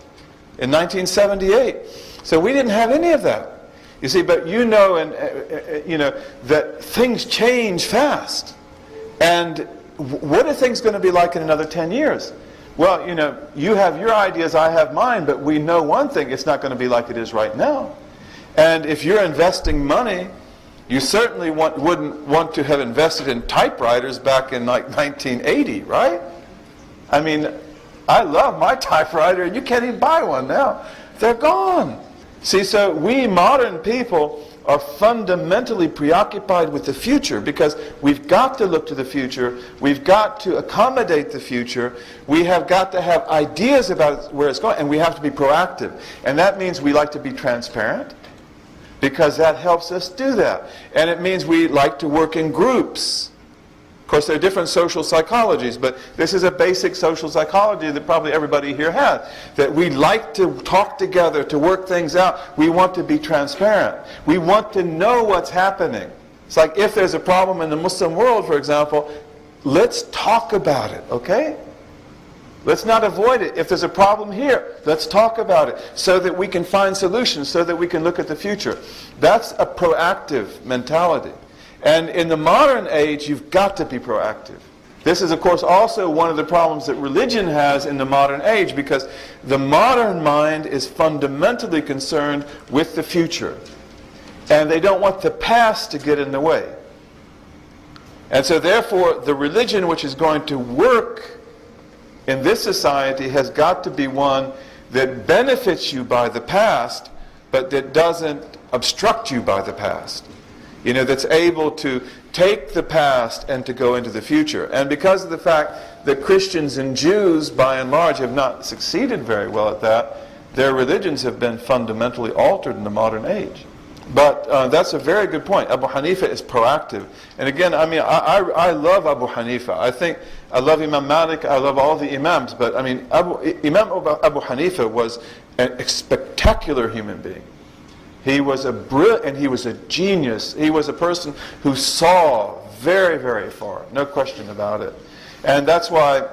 in 1978. So we didn't have any of that. You see, but that things change fast. And what are things going to be like in another 10 years? Well, you have your ideas, I have mine, but we know one thing, it's not going to be like it is right now. And if you're investing money, you certainly wouldn't want to have invested in typewriters back in like 1980, right? I mean, I love my typewriter, and you can't even buy one now. They're gone. See, so we modern people are fundamentally preoccupied with the future because we've got to look to the future. We've got to accommodate the future. We have got to have ideas about where it's going, and we have to be proactive. And that means we like to be transparent because that helps us do that. And it means we like to work in groups. Of course, there are different social psychologies, but this is a basic social psychology that probably everybody here has. That we like to talk together, to work things out. We want to be transparent. We want to know what's happening. It's like if there's a problem in the Muslim world, for example, let's talk about it, okay? Let's not avoid it. If there's a problem here, let's talk about it so that we can find solutions, so that we can look at the future. That's a proactive mentality. And in the modern age, you've got to be proactive. This is, of course, also one of the problems that religion has in the modern age, because the modern mind is fundamentally concerned with the future. And they don't want the past to get in the way. And so therefore, the religion which is going to work in this society has got to be one that benefits you by the past, but that doesn't obstruct you by the past. That's able to take the past and to go into the future. And because of the fact that Christians and Jews, by and large, have not succeeded very well at that, their religions have been fundamentally altered in the modern age. But that's a very good point. Abu Hanifa is proactive. And again, I mean, I love Abu Hanifa. I love Imam Malik, I love all the Imams. But I mean, Imam Abu Hanifa was a spectacular human being. He was he was a genius. He was a person who saw very, very far. No question about it. And that's why,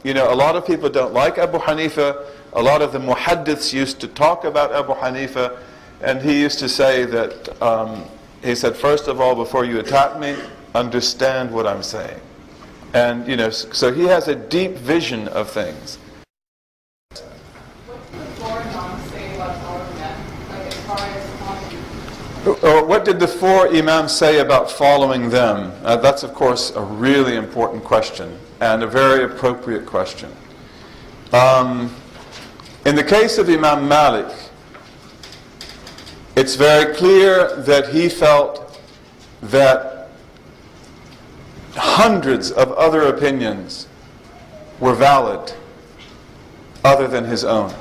a lot of people don't like Abu Hanifa. A lot of the muhaddiths used to talk about Abu Hanifa. And he used to say that, he said, first of all, before you attack me, understand what I'm saying. And, so he has a deep vision of things. What did the four Imams say about following them? That's, of course, a really important question and a very appropriate question. In the case of Imam Malik, it's very clear that he felt that hundreds of other opinions were valid other than his own.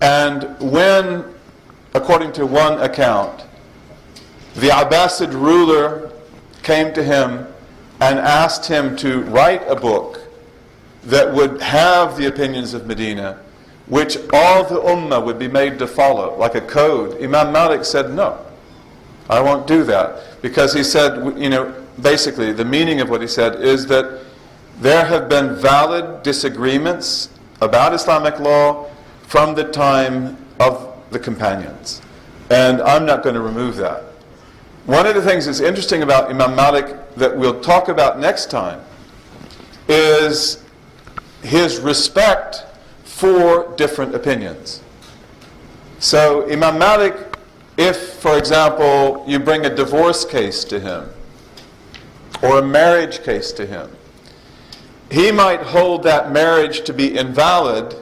And when, according to one account, the Abbasid ruler came to him and asked him to write a book that would have the opinions of Medina, which all the ummah would be made to follow, like a code. Imam Malik said, no, I won't do that. Because he said, basically the meaning of what he said is that there have been valid disagreements about Islamic law from the time of the companions. And I'm not going to remove that. One of the things that's interesting about Imam Malik that we'll talk about next time is his respect 4 different opinions. So Imam Malik, if, for example, you bring a divorce case to him, or a marriage case to him, he might hold that marriage to be invalid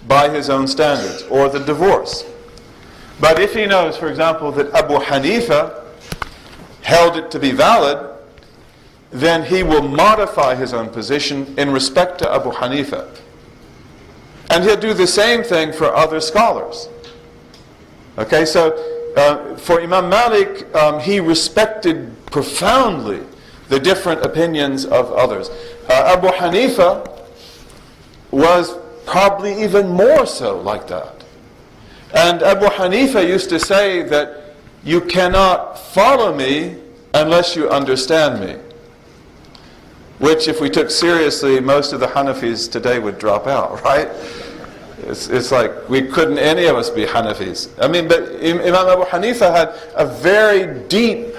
by his own standards, or the divorce. But if he knows, for example, that Abu Hanifa held it to be valid, then he will modify his own position in respect to Abu Hanifa. And he'll do the same thing for other scholars. Okay, so for Imam Malik, he respected profoundly the different opinions of others. Abu Hanifa was probably even more so like that. And Abu Hanifa used to say that you cannot follow me unless you understand me. Which, if we took seriously, most of the Hanafis today would drop out, right? It's like we couldn't any of us be Hanafis. I mean, but Imam Abu Hanifa had a very deep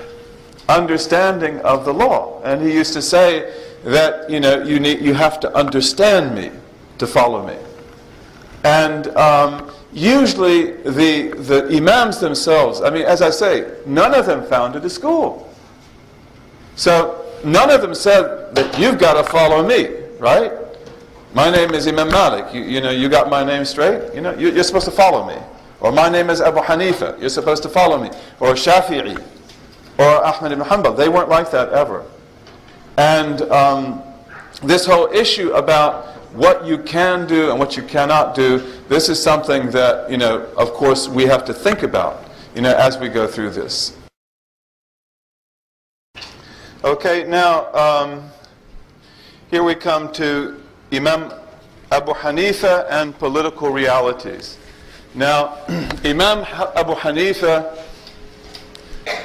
understanding of the law, and he used to say that you have to understand me to follow me. And usually the imams themselves, I mean, as I say, none of them founded a school. So none of them said that you've got to follow me, right? My name is Imam Malik. You got my name straight? You're supposed to follow me. Or my name is Abu Hanifa. You're supposed to follow me. Or Shafi'i. Or Ahmad ibn Hanbal. They weren't like that ever. And this whole issue about what you can do and what you cannot do, this is something that, of course, we have to think about, as we go through this. Okay, now, here we come to Imam Abu Hanifa and political realities. Now, Imam Abu Hanifa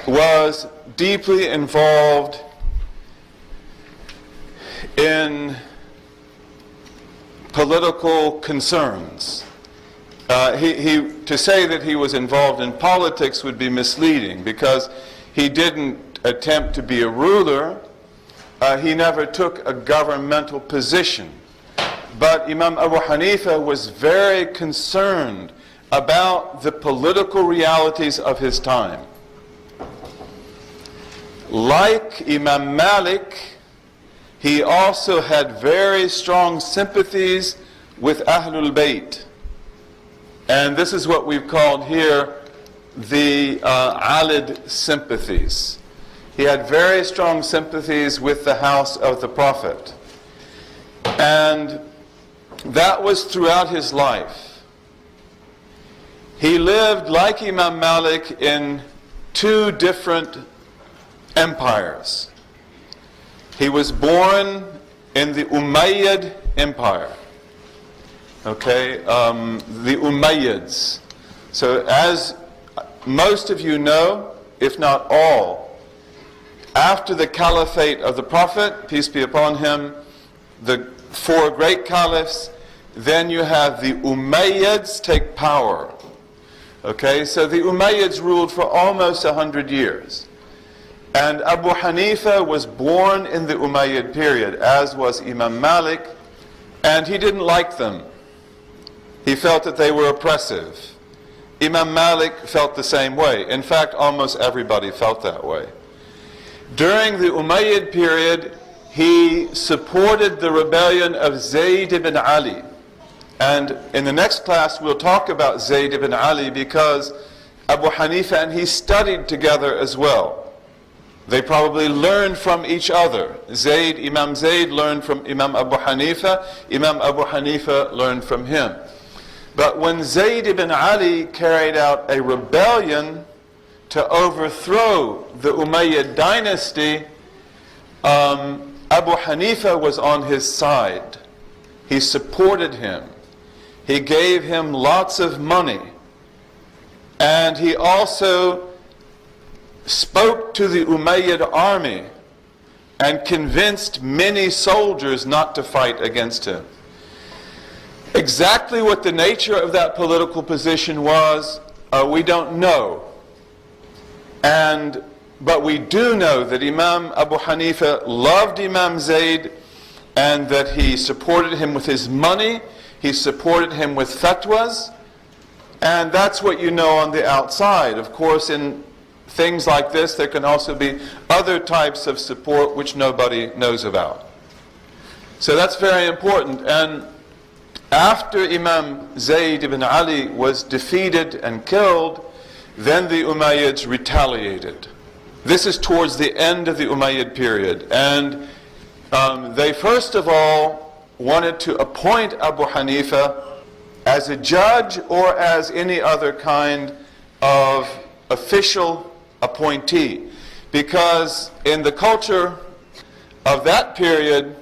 was deeply involved in political concerns. To say that he was involved in politics would be misleading, because he didn't attempt to be a ruler. He never took a governmental position. But Imam Abu Hanifa was very concerned about the political realities of his time. Like Imam Malik, he also had very strong sympathies with Ahlul Bayt. And this is what we've called here the Alid sympathies. He had very strong sympathies with the house of the Prophet. And that was throughout his life. He lived, like Imam Malik, in 2 different empires. He was born in the Umayyad Empire. Okay, the Umayyads. So as most of you know, if not all, after the caliphate of the Prophet, peace be upon him, the 4 great caliphs, then you have the Umayyads take power. Okay, so the Umayyads ruled for almost 100 years. And Abu Hanifa was born in the Umayyad period, as was Imam Malik, and he didn't like them. He felt that they were oppressive. Imam Malik felt the same way. In fact, almost everybody felt that way. During the Umayyad period, he supported the rebellion of Zayd ibn Ali. And in the next class, we'll talk about Zayd ibn Ali, because Abu Hanifa and he studied together as well. They probably learned from each other. Imam Zayd learned from Imam Abu Hanifa. Imam Abu Hanifa learned from him. But when Zayd ibn Ali carried out a rebellion to overthrow the Umayyad dynasty, Abu Hanifa was on his side. He supported him. He gave him lots of money. And he also spoke to the Umayyad army and convinced many soldiers not to fight against him. Exactly what the nature of that political position was, we don't know. But we do know that Imam Abu Hanifa loved Imam Zayd, and that he supported him with his money, He supported him with fatwas, and that's what you know on the outside. Of course, in things like this, there can also be other types of support which nobody knows about. So that's very important. And after Imam Zayd ibn Ali was defeated and killed, then the Umayyads retaliated. This is towards the end of the Umayyad period. And they first of all wanted to appoint Abu Hanifa as a judge or as any other kind of official appointee. Because in the culture of that period,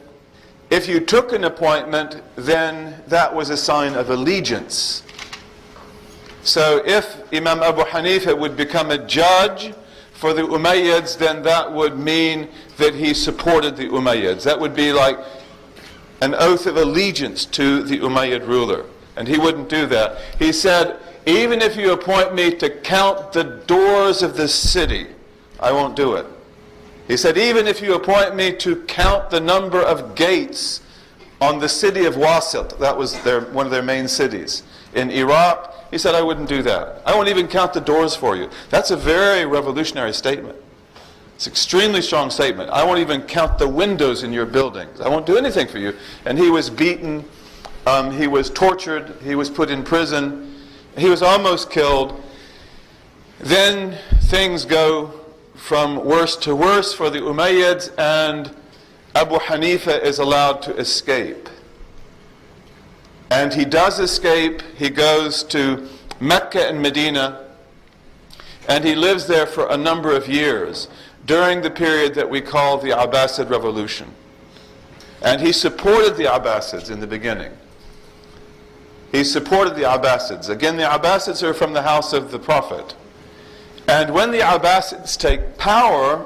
if you took an appointment, then that was a sign of allegiance. So if Imam Abu Hanifa would become a judge for the Umayyads, then that would mean that he supported the Umayyads. That would be like an oath of allegiance to the Umayyad ruler. And he wouldn't do that. He said, even if you appoint me to count the doors of the city, I won't do it. He said, even if you appoint me to count the number of gates on the city of Wasit, that was one of their main cities, in Iraq, he said, I wouldn't do that. I won't even count the doors for you. That's a very revolutionary statement. It's an extremely strong statement. I won't even count the windows in your buildings. I won't do anything for you. And he was beaten, he was tortured, he was put in prison, he was almost killed. Then things go from worse to worse for the Umayyads, and Abu Hanifa is allowed to escape. And he does escape. He goes to Mecca and Medina, and he lives there for a number of years during the period that we call the Abbasid Revolution. And he supported the Abbasids in the beginning. He supported the Abbasids. Again, the Abbasids are from the house of the Prophet. And when the Abbasids take power,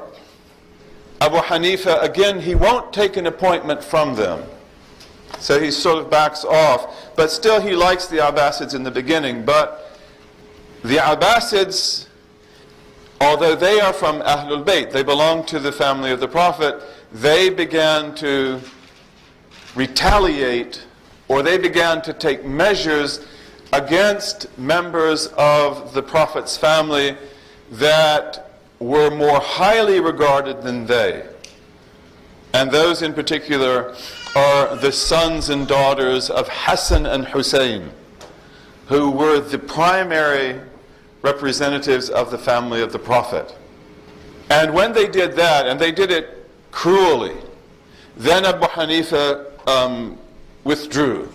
Abu Hanifa, again, he won't take an appointment from them. So he sort of backs off. But still he likes the Abbasids in the beginning. But the Abbasids, although they are from Ahlul Bayt, they belong to the family of the Prophet, they began to retaliate, or they began to take measures against members of the Prophet's family that were more highly regarded than they. And those in particular are the sons and daughters of Hassan and Hussein, who were the primary representatives of the family of the Prophet. And when they did that, and they did it cruelly, then Abu Hanifa withdrew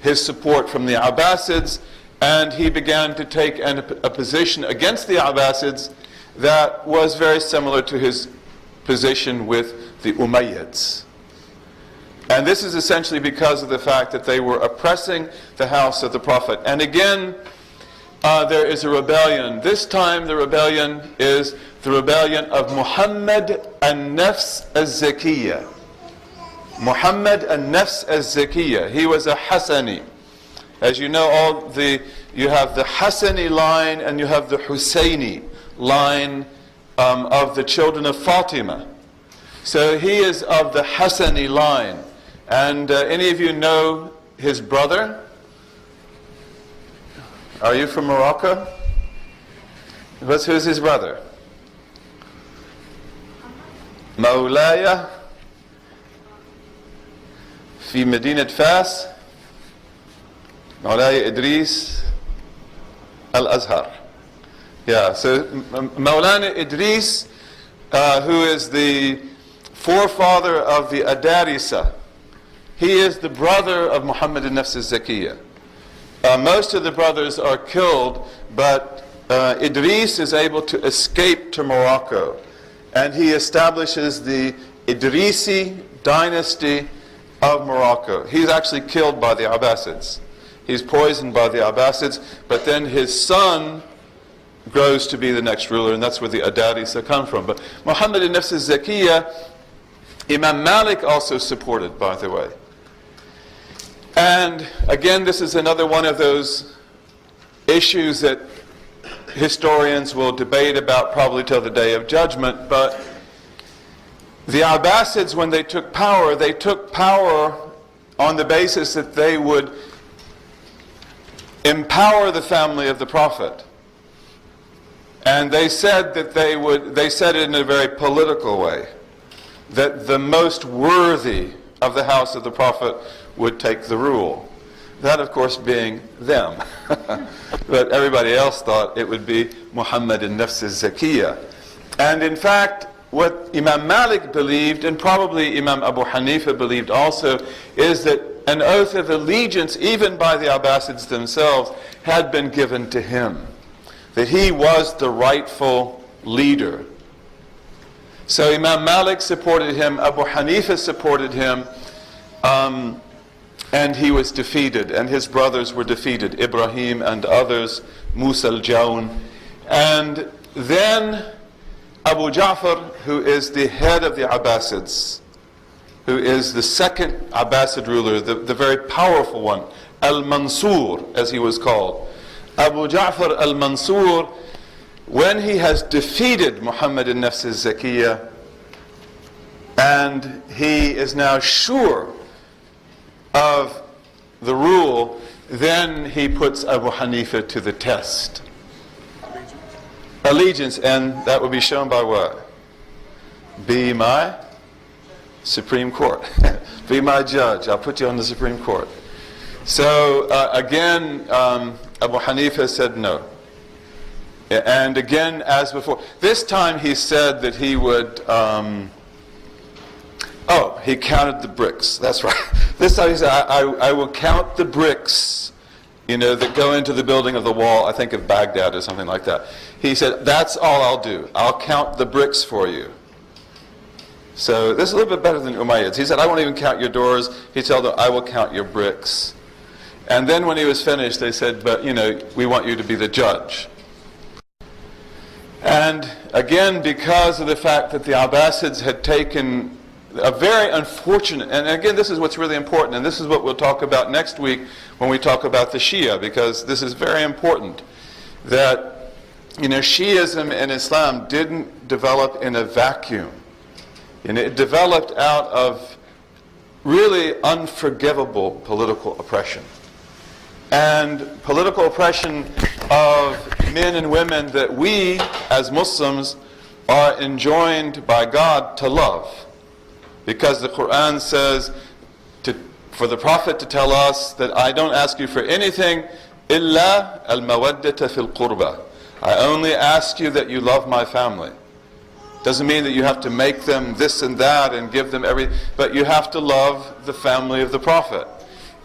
his support from the Abbasids, and he began to take a position against the Abbasids that was very similar to his position with the Umayyads. And this is essentially because of the fact that they were oppressing the house of the Prophet. And again, there is a rebellion. This time the rebellion is the rebellion of Muhammad an-Nafs az-Zakiyya. Muhammad an-Nafs az-Zakiyya. He was a Hassani. As you know, you have the Hassani line and you have the Husseini line of the children of Fatima. So he is of the Hassani line. And any of you know his brother? Are you from Morocco? Who's his brother? Maulaya في مدينة فاس مولاي إدريس الأزهر. Yeah, so Maulana Idris, who is the forefather of the Adarisa, he is the brother of Muhammad an-Nafs az-Zakiyya. Most of the brothers are killed, but Idris is able to escape to Morocco, and he establishes the Idrisi dynasty of Morocco. He's actually killed by the Abbasids. He's poisoned by the Abbasids, but then his son grows to be the next ruler, and that's where the Adarisa come from. But Muhammad an-Nafs az-Zakiyya, Imam Malik also supported, by the way. And again, this is another one of those issues that historians will debate about probably till the Day of Judgment. But the Abbasids, when they took power on the basis that they would empower the family of the Prophet. And they said that they said it in a very political way, that the most worthy of the house of the Prophet would take the rule. That, of course, being them. But everybody else thought it would be Muhammad al-Nafs al-Zakiyya. And in fact, what Imam Malik believed, and probably Imam Abu Hanifa believed also, is that an oath of allegiance, even by the Abbasids themselves, had been given to him. That he was the rightful leader. So Imam Malik supported him, Abu Hanifa supported him, and he was defeated, and his brothers were defeated, Ibrahim and others, Musa al-Jawn. And then Abu Ja'far, who is the head of the Abbasids, who is the second Abbasid ruler, the very powerful one, Al-Mansur, as he was called. Abu Ja'far al-Mansur, when he has defeated Muhammad al-Nafs al-Zakiyya, and he is now sure of the rule, then he puts Abu Hanifa to the test. Allegiance, and that would be shown by what? Be my Supreme Court. Be my judge. I'll put you on the Supreme Court. So again, Abu Hanifa said no. And again, as before, this time he said that he would, he counted the bricks. That's right. This time he said, I will count the bricks, that go into the building of the wall, I think of Baghdad or something like that. He said, that's all I'll do. I'll count the bricks for you. So this is a little bit better than Umayyads. He said, I won't even count your doors. He told them, I will count your bricks. And then when he was finished, they said, but we want you to be the judge. And again, because of the fact that the Abbasids had taken a very unfortunate, and again, this is what's really important, and this is what we'll talk about next week when we talk about the Shia, because this is very important, that Shiism in Islam didn't develop in a vacuum. It developed out of really unforgivable political oppression. And political oppression of men and women that we, as Muslims, are enjoined by God to love. Because the Quran says for the Prophet to tell us that I don't ask you for anything, إِلَّا الْمَوَدَّةَ فِي الْقُرْبَةِ. I only ask you that you love my family. Doesn't mean that you have to make them this and that and give them everything, but you have to love the family of the Prophet.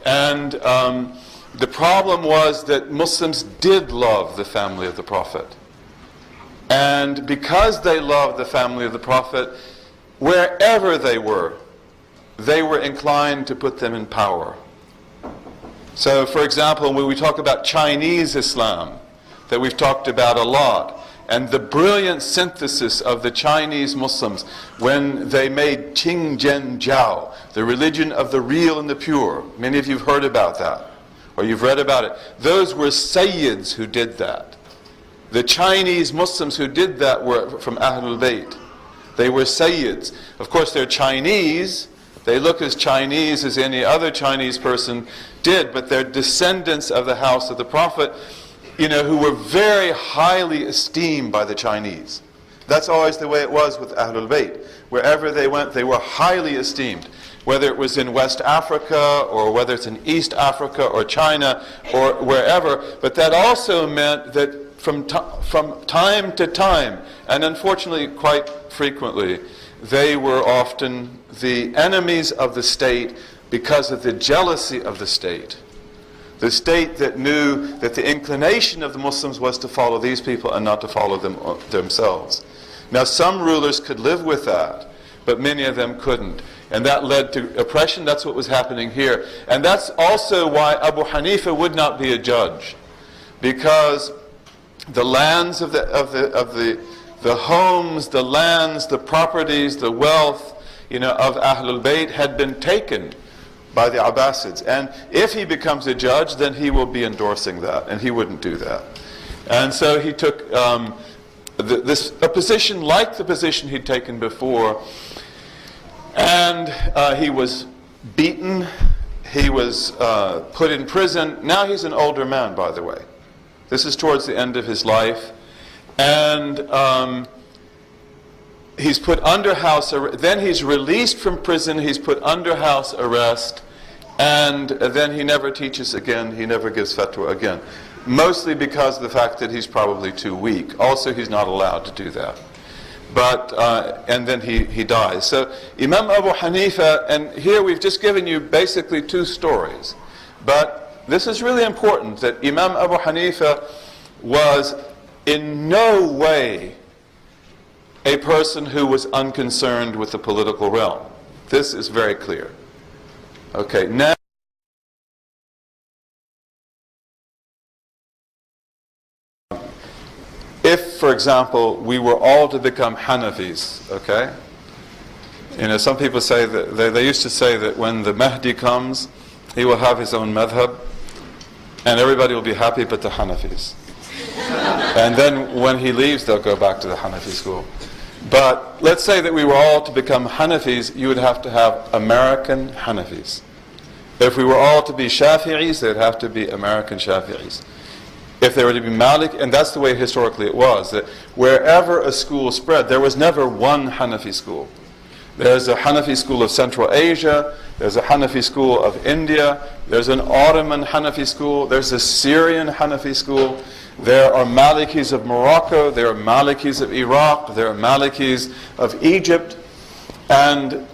And the problem was that Muslims did love the family of the Prophet. And because they loved the family of the Prophet, wherever they were inclined to put them in power. So, for example, when we talk about Chinese Islam, that we've talked about a lot, and the brilliant synthesis of the Chinese Muslims when they made Qing Zhen Jiao, the religion of the real and the pure. Many of you have heard about that, or you've read about it. Those were Sayyids who did that. The Chinese Muslims who did that were from Ahlul Bayt. They were Sayyids. Of course, they're Chinese. They look as Chinese as any other Chinese person did, but they're descendants of the house of the Prophet, who were very highly esteemed by the Chinese. That's always the way it was with Ahlul Bayt. Wherever they went, they were highly esteemed. Whether it was in West Africa, or whether it's in East Africa, or China, or wherever. But that also meant that from time to time, and unfortunately quite frequently, they were often the enemies of the state because of the jealousy of the state. The state that knew that the inclination of the Muslims was to follow these people and not to follow them themselves. Now, some rulers could live with that, but many of them couldn't. And that led to oppression. That's what was happening here. And that's also why Abu Hanifa would not be a judge, because the lands of the homes, the lands, the properties, the wealth, of Ahlul Bayt had been taken by the Abbasids. And if he becomes a judge, then he will be endorsing that, and he wouldn't do that. And so he took a position like the position he'd taken before, and he was beaten, he was put in prison. Now he's an older man, by the way. This is towards the end of his life. And he's put under house arrest. Then he's released from prison. He's put under house arrest. And then he never teaches again. He never gives fatwa again. Mostly because of the fact that he's probably too weak. Also, he's not allowed to do that. But, and then he dies. So Imam Abu Hanifa, and here we've just given you basically two stories. But this is really important, that Imam Abu Hanifa was in no way a person who was unconcerned with the political realm. This is very clear. Okay, now if, for example, we were all to become Hanafis, okay? You know, some people say that, they used to say that when the Mahdi comes, he will have his own madhab, and everybody will be happy but the Hanafis. And then when he leaves, they'll go back to the Hanafi school. But let's say that we were all to become Hanafis, you would have to have American Hanafis. If we were all to be Shafi'is, they'd have to be American Shafi'is. If they were to be Malik, and that's the way historically it was, that wherever a school spread, there was never one Hanafi school. There's a Hanafi school of Central Asia, there's a Hanafi school of India, there's an Ottoman Hanafi school, there's a Syrian Hanafi school, there are Malikis of Morocco, there are Malikis of Iraq, there are Malikis of Egypt, and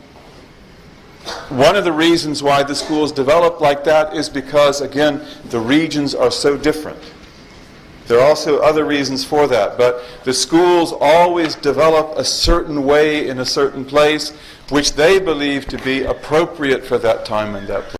one of the reasons why the schools developed like that is because, again, the regions are so different. There are also other reasons for that, but the schools always develop a certain way in a certain place, which they believe to be appropriate for that time and that place.